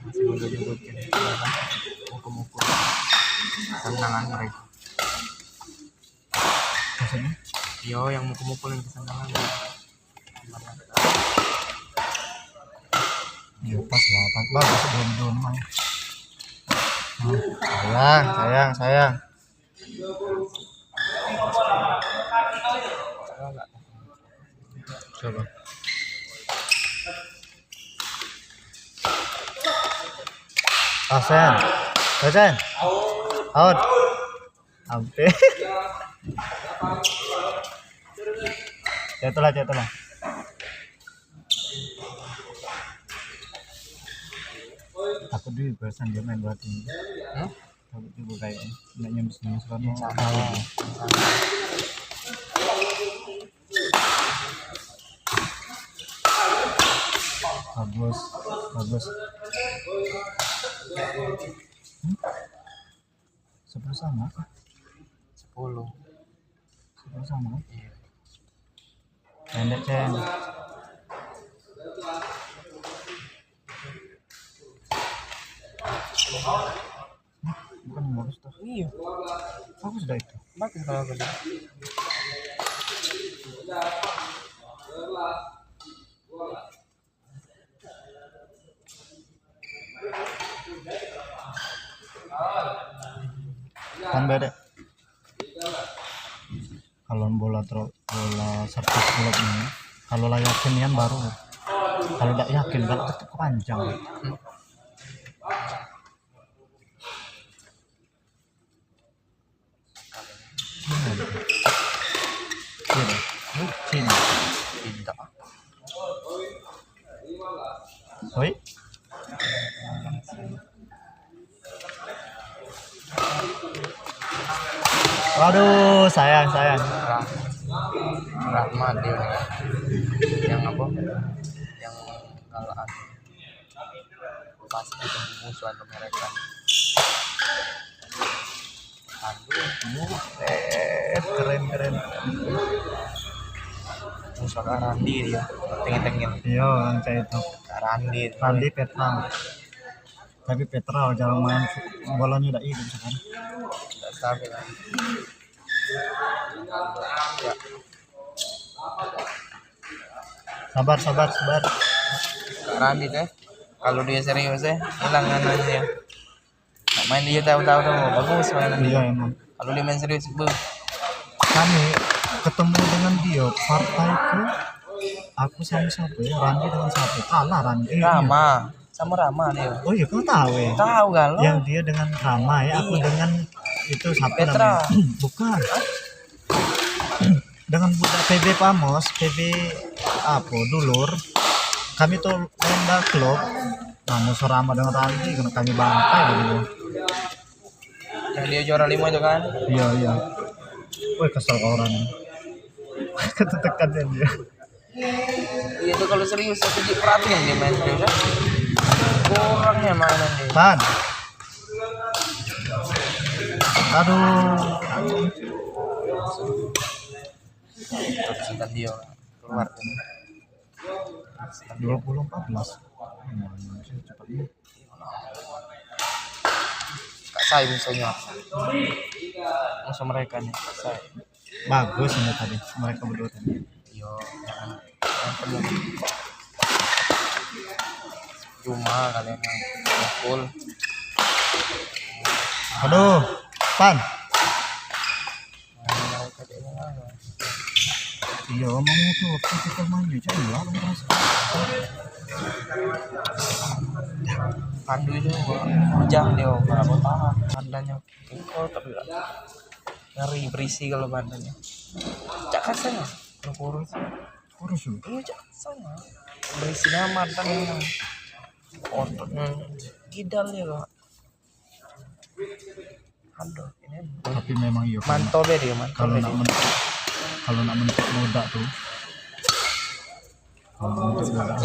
masih belum nyebutin mukul-mukul kesenangan mereka. Maksudnya? Yo, yang mukul-mukulin kesenangan. Ya pas lah, bagus belum main. Sayang. Coba. Sen. Out. Hampir. Jatuhlah. Takut dulu perasaan dia main buat ini. Takut juga kayaknya. Nggak nyembus kan mau tahu. Bagus. 10 sama. 10 sama. Iya. Pendek Cen. Bukan bagus tuh. Iya. Bagus dah itu. Bagus kalau gede. Kan beda. Kalau bola servis klub ini, kalau lah yakin yang baru. Kalau tidak yakin kalau tetap kepanjang. Sini. Tidak. Oi. Waduh, sayang. Rahmat dia yang apa? Yang kalah. Pasti itu musuhan mereka. Aduh, keren. musuh Randi dia. Tengin-tengin. Iya, yang kayak itu. Randi Petra. Tapi Petra jarang main bolanya udah hidup kan. Tidak stabil kan. Ya. Sabar. Randi deh. Kalau dia serius hilang anaknya. Nah, main dia tahu-tahu bagus mainan dia. Iya emang. Kalau dia main serius, Kami ketemu dengan dia partaiku. Aku sama siapa ya? Randi dengan siapa? Kalah Randi. Rama. Sama Rama dia. Oh iya, kau tahu ya? Tahu kan lo? Yang dia dengan Rama ya, aku Iya. dengan itu siapa Petra. namanya? Bukan. Dengan budak PB Pamos, PB apa dulur. Kami tuh main klub. Namun Rama dengan Randi kena kami bantai gitu. Yang dia juara 5 itu kan? Iya. Woi kesel orang ini. Ketekan dia. Iya tuh kalau serius aku jadi perhatian dia main serius kan? Kurangnya mainan dia. Tan. Aduh. Cinta dia keluar. 2014. Cepatnya. Kak Sai musuhnya. Musuh mereka nih, Kak Sai. Bagus ini tadi mereka berdua tadi. Yo, jangan penuh. Cuma kalian yang full. Aduh, Pan. Iya, mau tuh waktu kita main aja lah, Mas. Pandu itu hujan dia berapa tahan badannya tapi ngeri berisi kalau badannya cak kasarnya kurus juga. iya cak sama berisi nama badannya ototnya gidal ya kok aduh ini Tapi memang iya. mantap ya dia mantap kalau nak mentok muda tuh.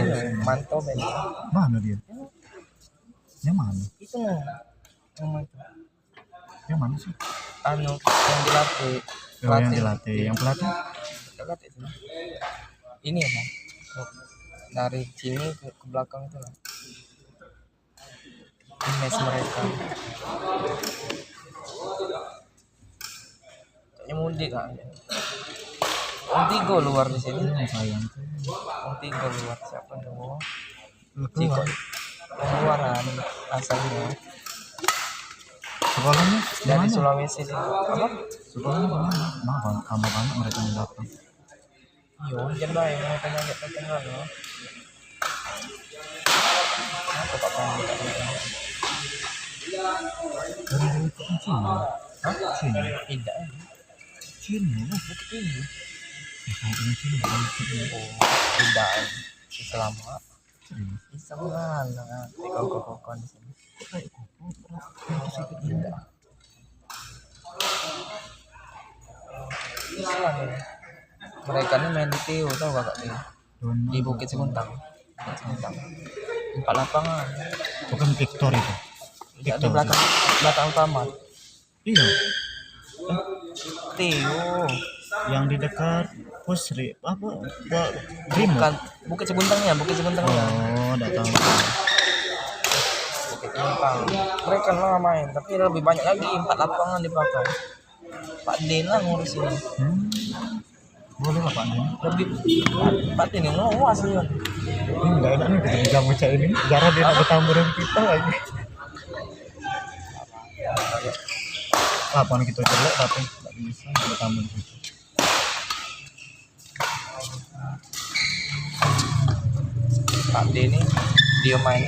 ini mantap ya dia. Mana dia? Yang mana? Itu yang itu Yang mana sih? anu yang dilatih Yang dilatih. Yang pelatih? dekat itu ini ya bang dari sini ke belakang itu lah mes mereka. Kayaknya mudik kan. Om Tigo luar di sini. Sayang. Om Tigo luar siapa dong? Keluar. Ciko. Luaran asalnya Sekolahnya dari mana? Sulawesi dia. Apa? Sekolahnya mana? Nah, banyak mereka yang datang. Iya, hujan baik mereka nyampe ke tengah loh. Apa Pak Pandu tak tahu? Dari Cina. Hah? Cina. Tidak. Cina. Bukit Tinggi. Ini Cina bukan Cina. Oh, tidak. Selama Cina. bisa mana? Kau di sini. Kayak koko. Tidak. Bisa nih. Mereka nih main di Teo, tahu kakak Teo? Di Bukit Seguntang. Bukit Seguntang. 4 lapangan. Bukan Victor itu. Tidak di belakang utama. Iya. Teo. Yang di dekat Pusri apa? Brimo. Bukan Bukit Seguntangnya. Oh, enggak tahu. Bukit Seguntang. Mereka lah main, tapi lebih banyak lagi 4 lapangan di belakang. Pak Den lah ngurus ini. Boleh lah Pak Den. Lebih Pak Den yang ngawas nih. Enggak enak nih kita bisa baca ini. Jarang dia nak bertamburan kita lagi. Kapan kita jelek tapi enggak bisa bertamburan kita. Pak Den ini dia main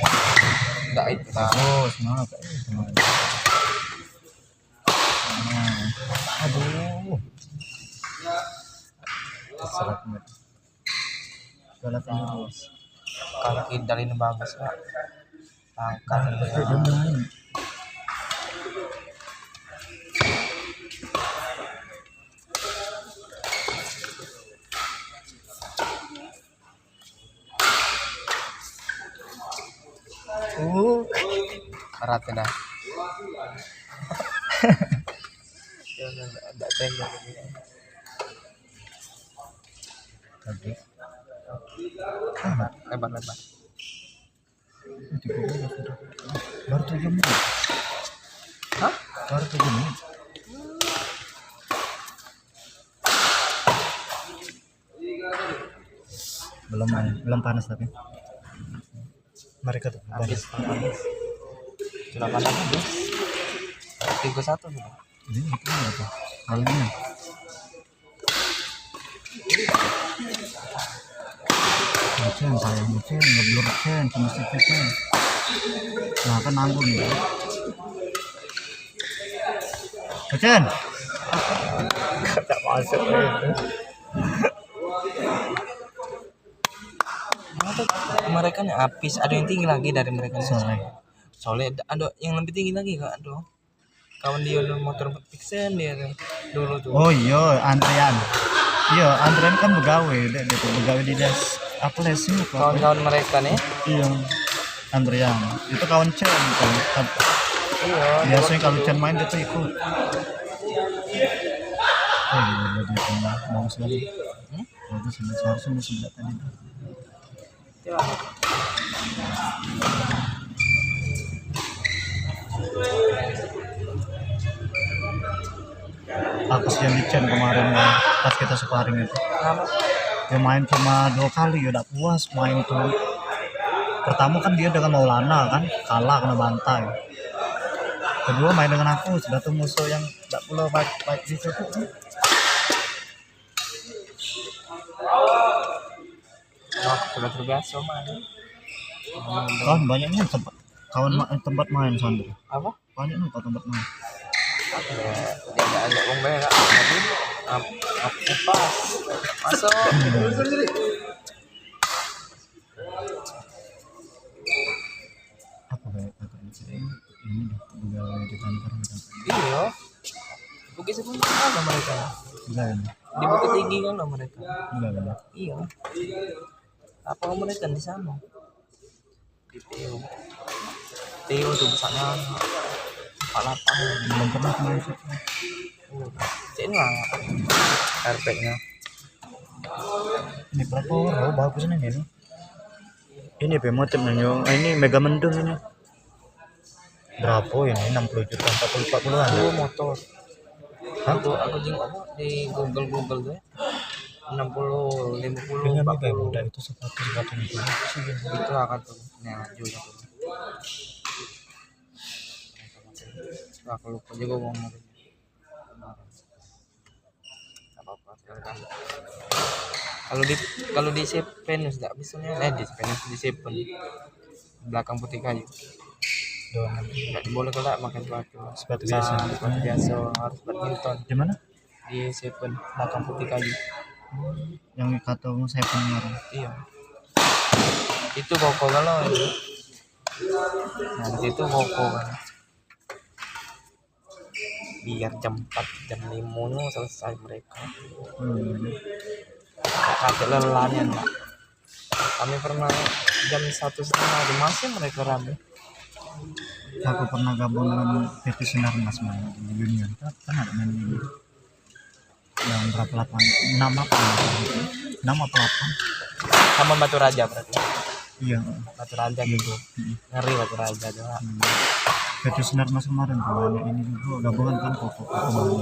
enggak itu lah. Oh, semangat. Aduh. Serat banget. Galak terus. Kalau Kindal ini bagus Pak. Angkat Dia main. berat ya dah. Enggak tengok begini. Oke. Lebar. Baru 7 menit. Hah? Baru 7 menit. Belum panas tapi. Mereka tuh Habis. Sudah panas habis. 31 sudah. Ini apa? Malamnya. Saya ngeblur cuma sedikit. Nah kan nanggung ya. Kecen. Tak masuk itu. Mereka nih habis, ada yang tinggi lagi dari mereka. Soalnya ada yang lebih tinggi lagi kak. Aduh, kawan dia udah motor Pixen dia dulu tuh. Oh iya, antrean. Iya, antrean kan begawe, dia tuh begawe di das apa lesnya Kawan-kawan mereka nih. Iya, antrean. Itu kawan Chen kan. Iya. Biasanya kalau Chen main dia tuh ikut. Oh iya, dia bagus sekali. Bagus, seharusnya musim tadi. Coba. Aku sih yang di Chen kemarin pas kita sparring itu. Kenapa? Dia main cuma 2 kali, udah puas main tuh. Pertama kan dia dengan Maulana kan kalah kena bantai. Kedua main dengan aku, sudah tuh musuh yang tak perlu baik di situ. Oh, sudah terbiasa main. Kawan banyaknya tempat main Sandri. Apa? Banyak nih tempat main. Dia nggak agak gombel kak. Jadi aku pas masuk. Apa kayak ini juga di kantor kan. Iya. Bukit Seguntang kan mereka. Enggak. Di Bukit Tinggi kan mereka. Enggak. Iya. Apa mereka di sana? Di Teo tuh misalnya 48. Belum pernah main sih. Cek lah RP-nya. Ini berapa? Oh, bagus nih ini. Ini motif nih, ini mega mendung ini. Berapa ini 60 juta 40-an ya? Dua motor. Hah? Aku jenguk apa di Google tuh ya. 60, 50, Dengan 40. muda itu sepatu itu Itu akan tuh. Nah, juga tuh. Aku lupa juga ngomong. Apa-apa silakan. Kalau di Seven tidak bisanya di Seven belakang putih kayu doang nggak diboleh kalau makan sepatu biasa. sepatu biasa harus badminton Di mana? di Seven belakang putih kayu. Yang kata saya punya Iya itu koko kalau nah di situ koko kan biar jam 4 jam 5 nu selesai mereka. Kakak lelahnya enggak. Kami pernah jam 1:30 di masih mereka rame. Aku pernah gabung dengan PT Sinar Mas di Union kan ada main ini yang berapa 6 apa 6 apa 8 Sama Batu Raja berarti. iya Batu Raja gitu. Ngeri Batu Raja tuh. PT Sinar Mas kemarin tuh banyak ini juga gabungan kan koko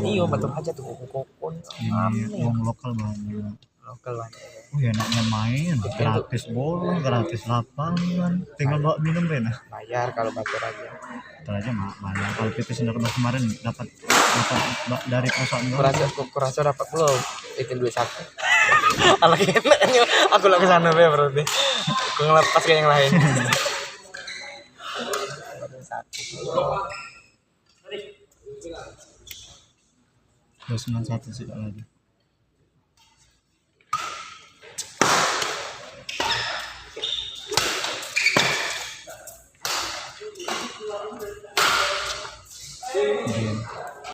Iya Batu Raja tuh koko ini uang lokal banyak lokal lah. enaknya main gratis bola gratis lapangan tinggal bawa minum Rena Bayar kalau Batu Raja. itu aja banyak kalau PT Sinar Mas kemarin dapat dari perusahaan Kurasa dapat belum? Itu duit satu. Anak enaknya aku lagi sana be berarti. Aku ngelepas ke yang lain. Terus 91 sih lagi. Game.